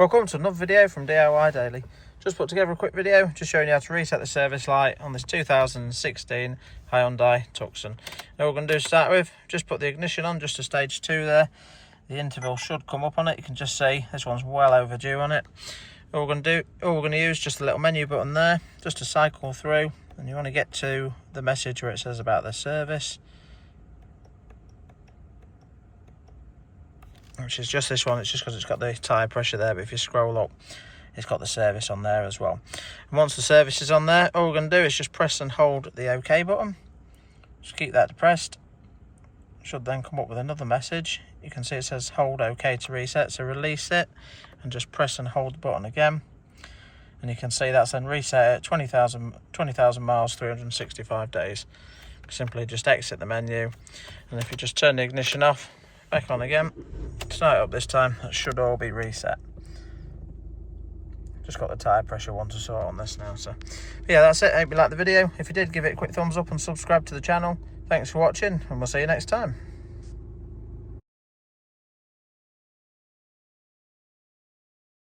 Welcome to another video from DIY Daily. Just put together a quick video just showing you how to reset the service light on this 2016 Hyundai Tucson. Now what we're going to do to start with, just put the ignition on just to stage 2 there. The interval should come up on it. You can just see this one's well overdue on it. All we're going to use just a little menu button there just to cycle through, and you want to get to the message where it says about the service, which is just this one. It's just because it's got the tyre pressure there, but if you scroll up, it's got the service on there as well. And once the service is on there, all we're going to do is just press and hold the OK button. Just keep that depressed. Should then come up with another message. You can see it says hold OK to reset, so release it and just press and hold the button again. And you can see that's then reset at 20,000 miles, 365 days. Simply just exit the menu, and if you just turn the ignition off, back on again, start it up this time, that should all be reset. Just got the tyre pressure one to sort on this now. So yeah, that's it. I hope you liked the video. If you did, give it a quick thumbs up and subscribe to the channel. Thanks for watching, and we'll see you next time.